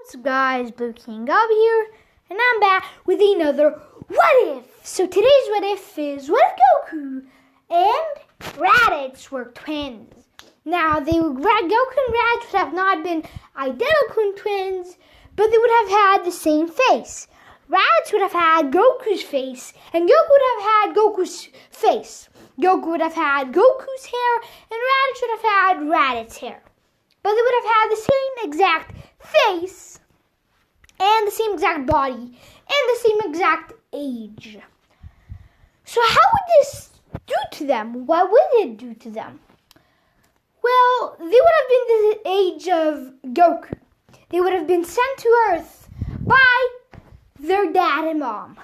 What's up guys, Blue King Gub here, and I'm back with another What If. So today's What If is, what if Goku and Raditz were twins? Now, Goku and Raditz would have not been identical twins, but they would have had the same face. Raditz would have had Goku's face, and Goku would have had Goku's face. Goku would have had Goku's hair, and Raditz would have had Raditz's hair. But they would have had the same exact face, and the same exact body, and the same exact age. So how would this do to them? What would it do to them? Well, they would have been the age of Goku. They would have been sent to Earth by their dad and mom.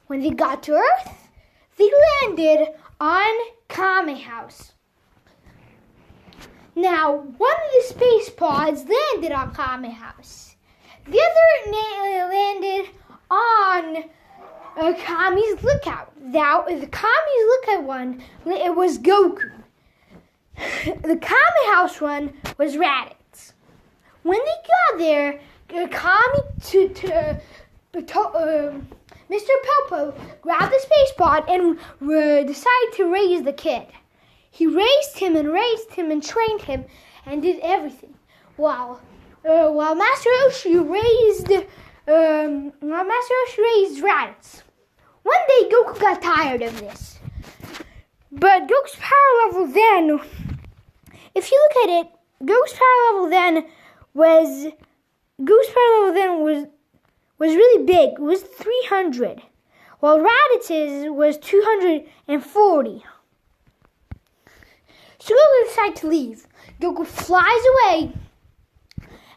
When they got to Earth, they landed on Kame House. Now, one of the space pods landed on Kame House. The other landed on Kame's Lookout. Now, the Kame's Lookout one, it was Goku. The Kame House one was Raditz. When they got there, Mr. Popo grabbed the space pod and decided to raise the kid. He raised him and trained him and did everything. While Master Roshi raised Raditz. One day Goku got tired of this. But Goku's power level then, if you look at it, Goku's power level then was really big. It was 300. While Raditz's was 240. So Goku decides to leave. Goku flies away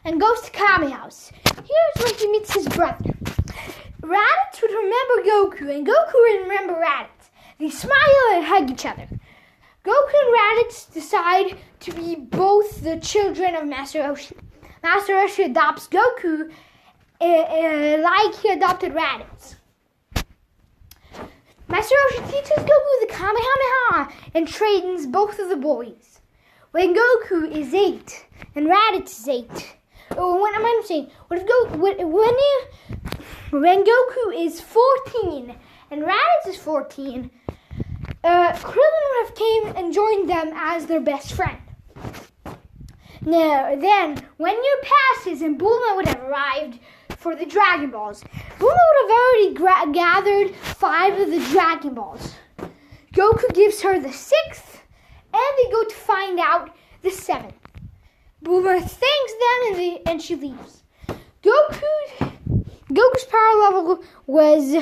and goes to Kame House. Here's where he meets his brother. Raditz would remember Goku, and Goku would remember Raditz. They smile and hug each other. Goku and Raditz decide to be both the children of Master Roshi. Master Roshi adopts Goku like he adopted Raditz. Master Roshi teaches Goku the Kamehameha and trains both of the boys. When Goku is 8 and Raditz is 8, when Goku is 14 and Raditz is 14, Krillin would have came and joined them as their best friend. Now, then, when year passes and Bulma would have arrived for the Dragon Balls, Bulma would have already gathered 5 of the Dragon Balls. Goku gives her the 6th, and they go to find out the 7th. Bulma thanks them and she leaves. Goku's power level was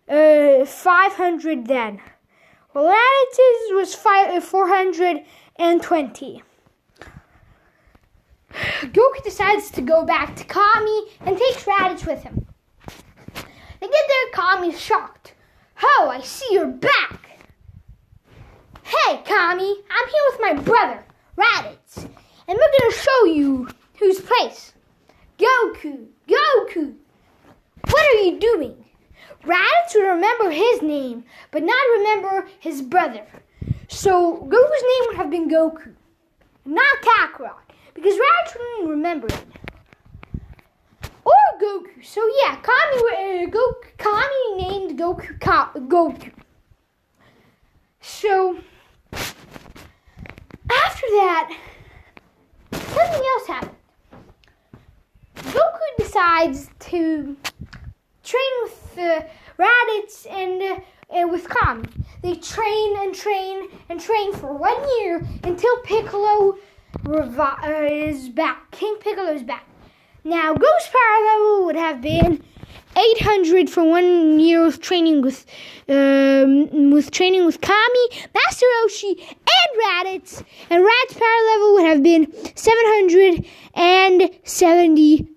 500 then, while Raditz's was 420. Goku decides to go back to Kami and takes Raditz with him. They get there, Kami's shocked. Oh, I see you're back. Hey, Kami, I'm here with my brother, Raditz, and we're going to show you whose place. Goku, what are you doing? Raditz would remember his name, but not remember his brother. So Goku's name would have been Goku, not Kakarot. Because Raditz wouldn't remember it. Or Goku. So yeah, Kami named Goku Goku. So after that, something else happened. Goku decides to train with Raditz and with Kami. They train for 1 year until Piccolo is back. King Piccolo is back. Now, Goku's power level would have been 800 for 1 year of training with Kami, Master Roshi, and Raditz. And Raditz's power level would have been 770.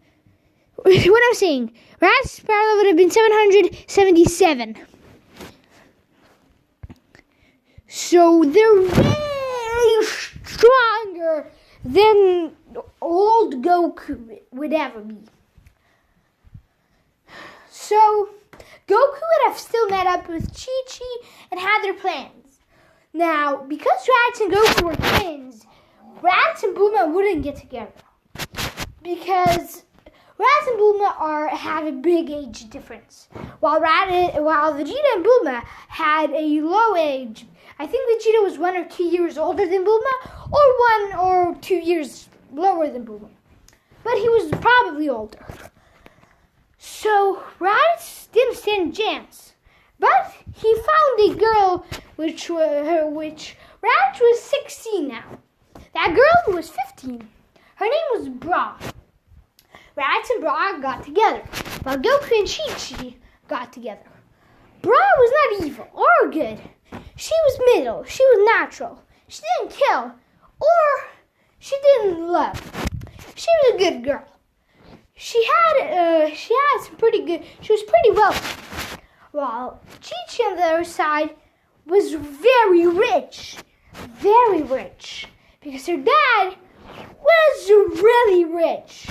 What I'm saying, Raditz's power level would have been 777. So they're very stronger than old Goku would ever be. So, Goku would have still met up with Chi-Chi and had their plans. Now, because Raditz and Goku were twins, Raditz and Bulma wouldn't get together. Because Raditz and Bulma have a big age difference, while Vegeta and Bulma had a low age. I think Vegeta was 1 or 2 years older than Bulma, or 1 or 2 years lower than Bulma. But he was probably older. So Raditz didn't stand a chance. But he found a girl which Raditz was 16 now. That girl was 15. Her name was Bra. Raditz and Bra got together, while Goku and Chi-Chi got together. Bra was not evil or good. She was middle. She was natural. She didn't kill, or she didn't love. She was a good girl. She was pretty wealthy. While Chi-Chi on the other side was very rich, because her dad was really rich,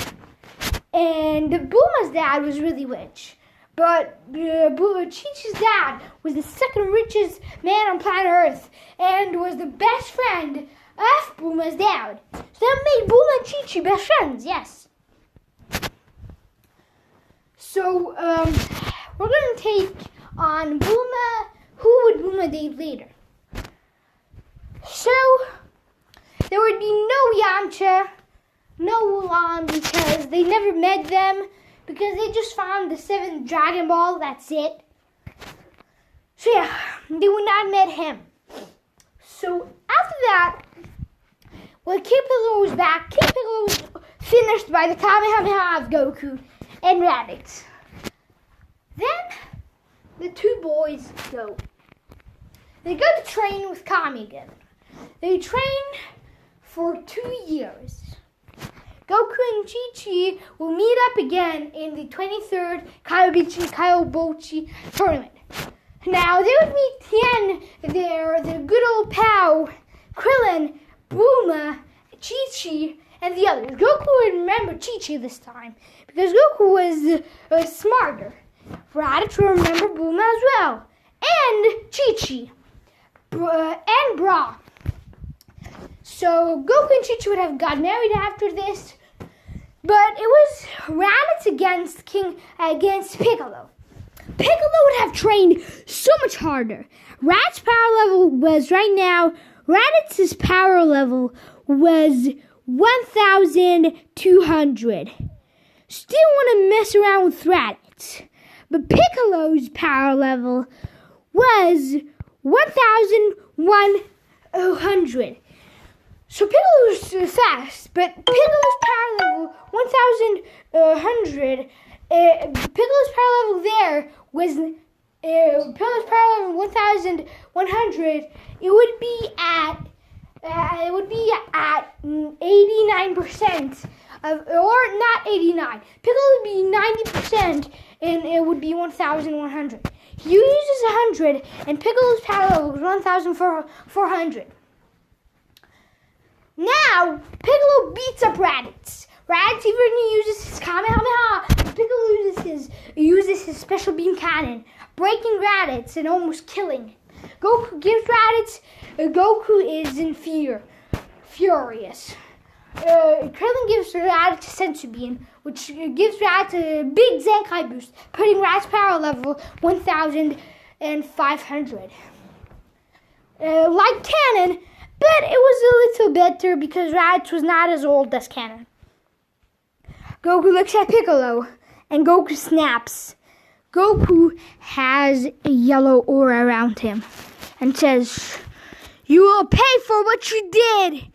and Bulma's dad was really rich. But Chi-Chi's dad was the second richest man on planet Earth and was the best friend of Bulma's dad. So that made Bulma and Chi-Chi best friends, yes. So, we're going to take on Bulma. Who would Bulma date later? So, there would be no Yamcha, no Wulan, because they never met them. Because they just found the 7th Dragon Ball, that's it. So yeah, they would not met him. So after that, when Kid Piccolo was back, Kid Piccolo was finished by the Kamehameha of Goku and Raditz. Then the two boys go. They go to train with Kami again. They train for 2 years. Goku and Chi-Chi will meet up again in the 23rd Kyobochi tournament. Now, they would meet Tien, their good old pal, Krillin, Bulma, Chi-Chi, and the others. Goku would remember Chi-Chi this time, because Goku was smarter. Raditz will remember Bulma as well, and Chi-Chi, and Bra. So Goku and Chi-Chi would have got married after this, but it was Raditz against Piccolo. Piccolo would have trained so much harder. Raditz's power level was Raditz's power level was 1,200. Still want to mess around with Raditz, but Piccolo's power level was 1,100. So Piccolo was fast, but Piccolo's power level 1,100. Piccolo's power level there was Piccolo's power level 1,100. It would be at 89% or not 89. Piccolo would be 90%, and it would be 1,100. He uses 100, and Piccolo's power level was 1,400. Now, Piccolo beats up Raditz. Raditz even uses his Kamehameha. Piccolo uses his special beam cannon, breaking Raditz and almost killing him. Goku gives Raditz. Goku is in furious. Krillin gives Raditz a sensu beam, which gives Raditz a big Zenkai boost, putting Raditz's power level 1,500. Like Cannon. But it was a little better because Raditz was not as old as Cannon. Goku looks at Piccolo, and Goku snaps. Goku has a yellow aura around him and says, "You will pay for what you did."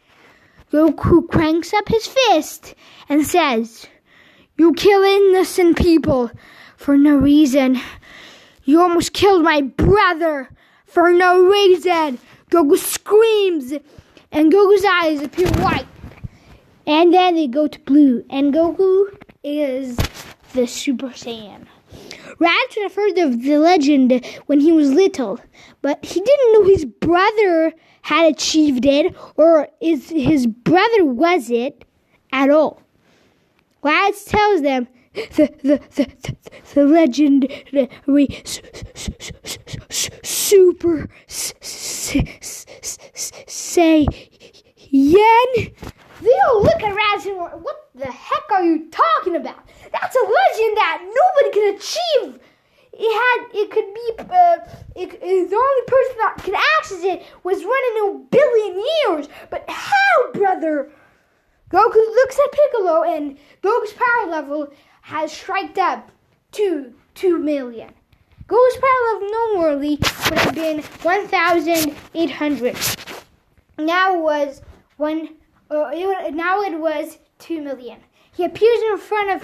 Goku cranks up his fist and says, "You kill innocent people for no reason. You almost killed my brother for no reason." Goku screams, and Goku's eyes appear white. And then they go to blue, and Goku is the Super Saiyan. Raditz had heard of the legend when he was little, but he didn't know his brother had achieved it, or his brother was it at all. Raditz tells them the legendary Super Saiyan They all look at Raditz and went, what the heck are you talking about? That's a legend that nobody can achieve. The only person that could access it was running a billion years. But how, brother? Goku looks at Piccolo, and Goku's power level has striked up to 2 million. Goku's power level normally would have been 1,800. Now it was 2 million. He appears in front of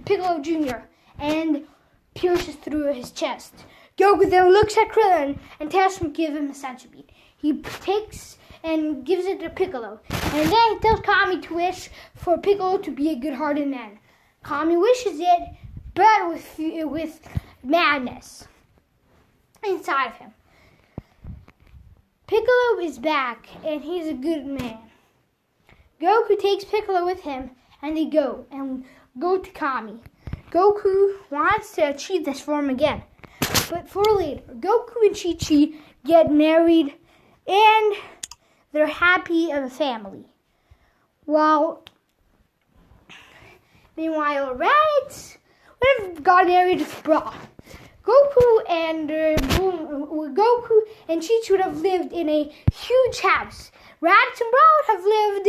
Piccolo Jr. and pierces through his chest. Goku then looks at Krillin and tells him to give him a senzu bean. He takes and gives it to Piccolo, and then he tells Kami to wish for Piccolo to be a good-hearted man. Kami wishes it, but with madness inside of him. Piccolo is back, and he's a good man. Goku takes Piccolo with him, and they go to Kami. Goku wants to achieve this form again, but for later. Goku and Chi-Chi get married, and they're happy as a family. Meanwhile, Raditz would have got married with Bra. Goku and Chi-Chi would have lived in a huge house. Raditz and Bra would have lived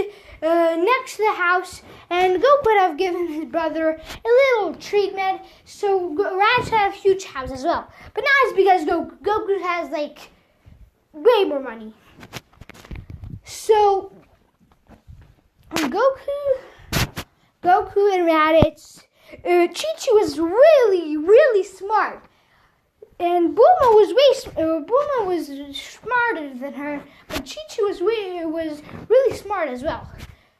next to the house, and Goku would have given his brother a little treatment. So Raditz would have a huge house as well. But now it's because Goku has way more money. So Goku and Raditz, Chi-Chi was really smart. And Bulma was smarter than her, but Chi-Chi was really smart as well.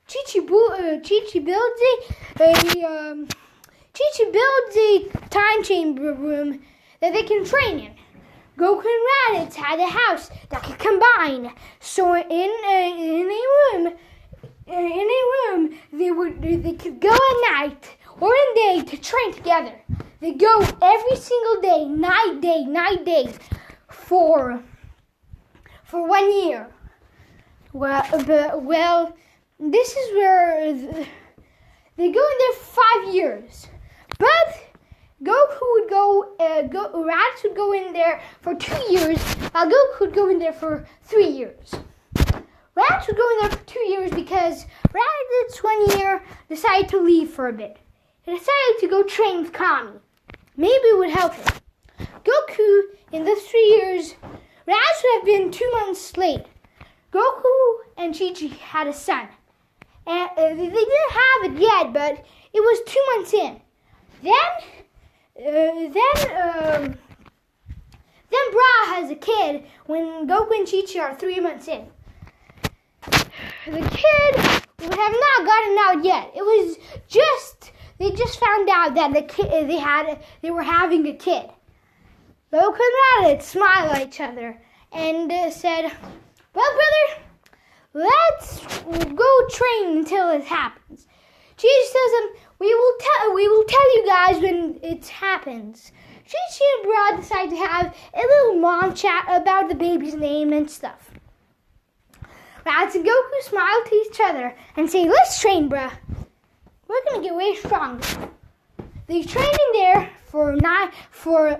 Chi-Chi builds a time chamber room that they can train in. Goku and Raditz had a house that could combine. So in a room they could go at night or in day to train together. They go every single day, night day, for 1 year. Well, this is where they go in there for 5 years. But Raditz would go in there for 2 years, while Goku would go in there for 3 years. Raditz would go in there for 2 years because Raditz 1 year decided to leave for a bit. He decided to go train with Kami. Maybe it would help him. Goku, in those 3 years, Raditz would have been 2 months late. Goku and Chi-Chi had a son. And they didn't have it yet, but it was 2 months in. Then Bra has a kid when Goku and Chi-Chi are 3 months in. The kid would have not gotten out yet. It was they just found out that they were having a kid. Goku and Raditz smiled at each other and said, "Well, brother, let's go train until it happens." Jesus tells them, we will tell you guys when it happens. Chi-Chi and Bra decide to have a little mom chat about the baby's name and stuff. Raditz and Goku smile to each other and say, "Let's train, bruh. We're gonna get way stronger." They train in there for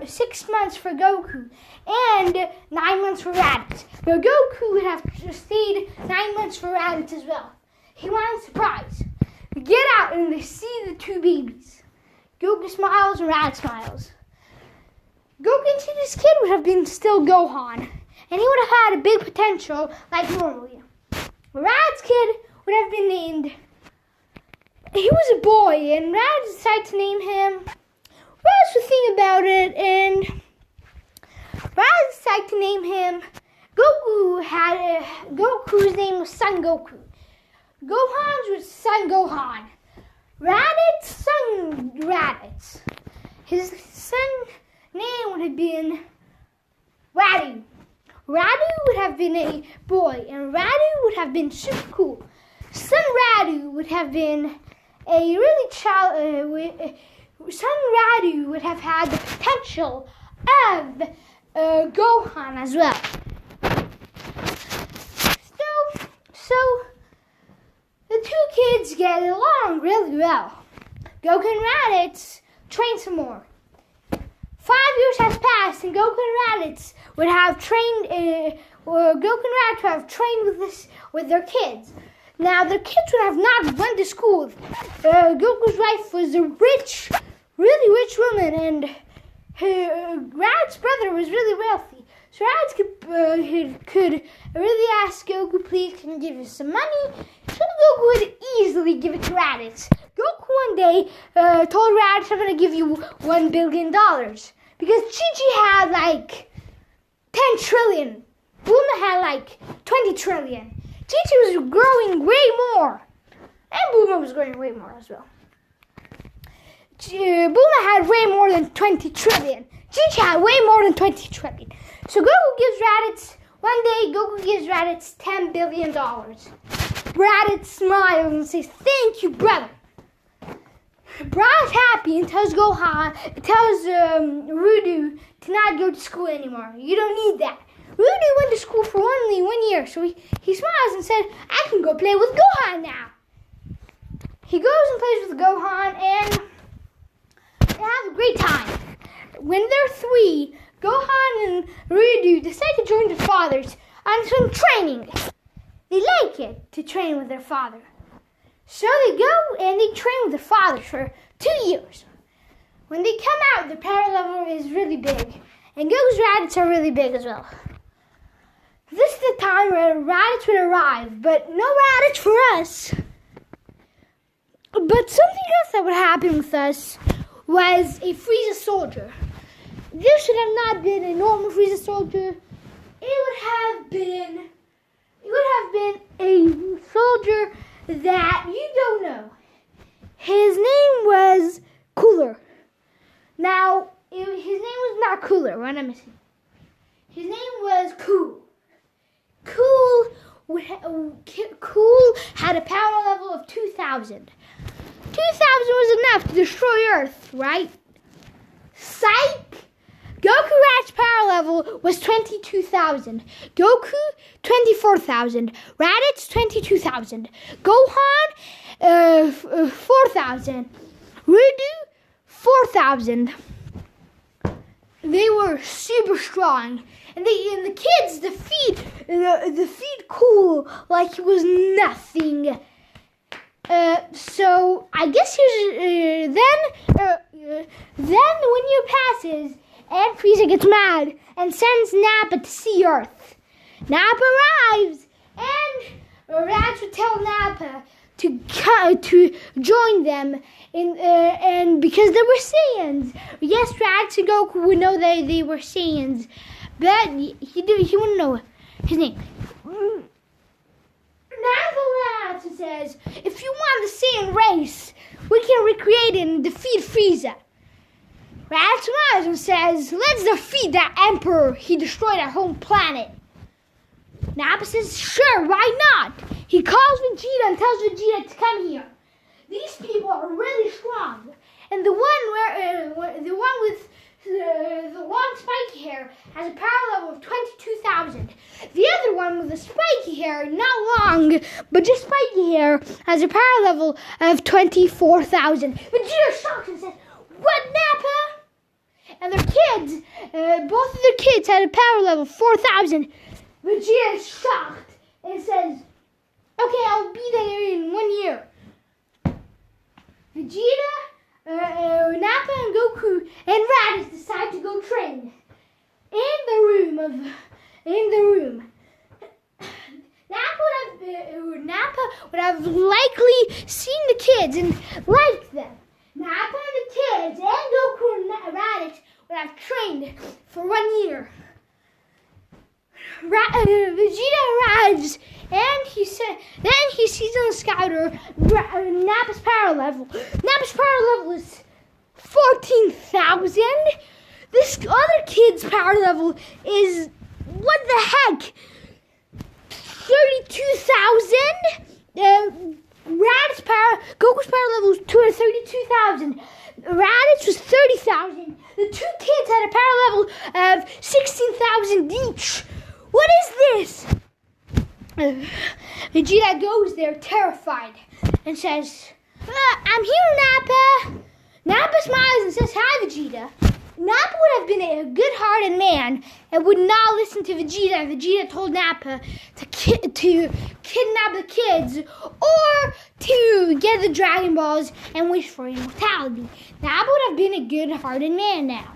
6 months for Goku and 9 months for Raditz. But Goku would have stayed 9 months for Raditz as well. He wanted a surprise. They get out and they see the 2 babies. Goku smiles and Raditz smiles. Goku and Chi-Chi's kid would have been still Gohan, and he would have had a big potential like normally. Raditz's kid would have been named. He was a boy, and Raditz decided to name him. Raditz would think about it, and Raditz decided to name him. Goku's name was Son Goku. Gohan's was Son Gohan. Raditz, Son Raditz. His son name would have been Radu. Radu would have been a boy, and Radu would have been super cool. Son Radu would have been a really Son Radu would have had the potential of get along really well. Goku and Raditz train some more. 5 years has passed, and Goku and Raditz would have trained. Goku and Raditz would have trained with their kids. Now their kids would have not went to school. Goku's wife was a rich, really rich woman, and Raditz's brother was really wealthy. So Raditz could really ask Goku, please, can you give us some money? So Goku would easily give it to Raditz. Goku one day told Raditz, I'm going to give you $1 billion. Because Chi-Chi had like 10 trillion. Bulma had like 20 trillion. Chi-Chi was growing way more. And Bulma was growing way more as well. Bulma had way more than 20 trillion. Chi-Chi had way more than 20 trillion. So one day Goku gives Raditz $10 billion. Raditz smiles and says, thank you, brother. Raditz happy and tells Rudu to not go to school anymore. You don't need that. Rudu went to school for only 1 year, so he smiles and said, I can go play with Gohan now. He goes and plays with Gohan and they have a great time. When they're 3, Gohan and Rudu decide to join their fathers on some training. They like it to train with their father. So they go and they train with their father for 2 years. When they come out, their power level is really big. And Goku's Raditz are really big as well. This is the time where Raditz would arrive, but no Raditz for us. But something else that would happen with us was a Frieza soldier. This should have not been a normal Frieza soldier. It would have been a soldier that you don't know. His name was Cooler. Now, his name was not Cooler. What am I missing? His name was Cool. Cool had a power level of 2,000. 2,000 was enough to destroy Earth, right? Psych! Goku Raditz power level was 22,000. Goku, 24,000. Raditz, 22,000. Gohan, 4,000. Rudu, 4,000. They were super strong. And the kids defeat Cool like he was nothing. So I guess then 1 year passes and Frieza gets mad and sends Nappa to see Earth. Nappa arrives and Raditz would tell Nappa to join them and because they were Saiyans. Yes, Raditz and Goku would know they were Saiyans, but he wouldn't know his name. Nappa says, if you want the Saiyan race, we can recreate it and defeat Frieza. Raditz smiles and says, let's defeat that Emperor. He destroyed our home planet. Nappa says, sure, why not? He calls Vegeta and tells Vegeta to come here. These people are really strong. And the one with the long spiky hair has a power level of 22,000. The other one with the spiky hair, not long, but just spiky hair, has a power level of 24,000. Vegeta shocks and says, what, Nappa? And their kids, both of their kids had a power level of 4,000. Vegeta is shocked and says, okay, I'll be there in 1 year. Vegeta, Nappa and Goku and Raditz decide to go train in the room. Nappa would have likely seen the kids and liked them. Nappa and the kids and Goku and Raditz would have trained for 1 year. Vegeta arrives and he sees on the scouter Nappa's power level. Nappa's power level is 14,000. This other kid's power level is, what the heck, 32,000. Goku's power level was 32,000. Raditz was 30,000. The two kids had a power level of 16,000 each. What is this? Vegeta goes there terrified. and says, I'm here, Nappa. Nappa smiles and says, hi, Vegeta. Nappa would have been a good-hearted man and would not listen to Vegeta. Vegeta told Nappa to kidnap the kids or to get the Dragon Balls and wish for immortality. Nappa would have been a good-hearted man now.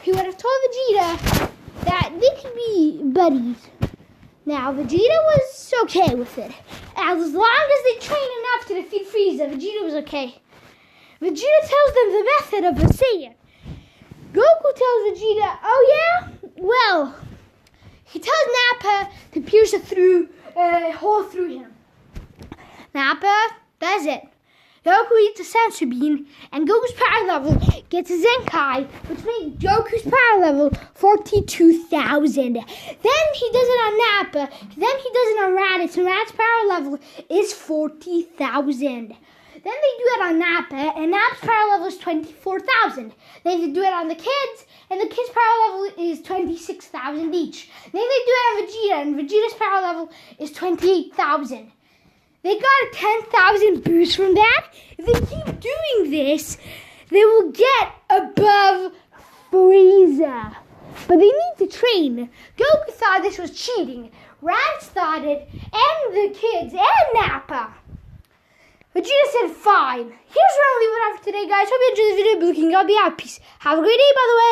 He would have told Vegeta that they could be buddies. Now, Vegeta was okay with it. As long as they trained enough to defeat Frieza, Vegeta was okay. Vegeta tells them the method of the Saiyan. Goku tells Vegeta, oh yeah? Well, he tells Nappa to pierce a hole through him. Nappa does it. Goku eats a sensu bean, and Goku's power level gets a Zenkai, which makes Goku's power level 42,000. Then he does it on Nappa. Then he does it on Raditz, and Raditz's power level is 40,000. Then they do it on Nappa, and Nappa's power level is 24,000. Then they do it on the kids, and the kids' power level is 26,000 each. Then they do it on Vegeta, and Vegeta's power level is 28,000. They got a 10,000 boost from that. If they keep doing this, they will get above Frieza. But they need to train. Goku thought this was cheating. Raditz thought it, and the kids, and Nappa. Vegeta said, fine. Here's where I'll leave it off today, guys. Hope you enjoyed the video. Looking, I'll be out. Peace. Have a great day, by the way.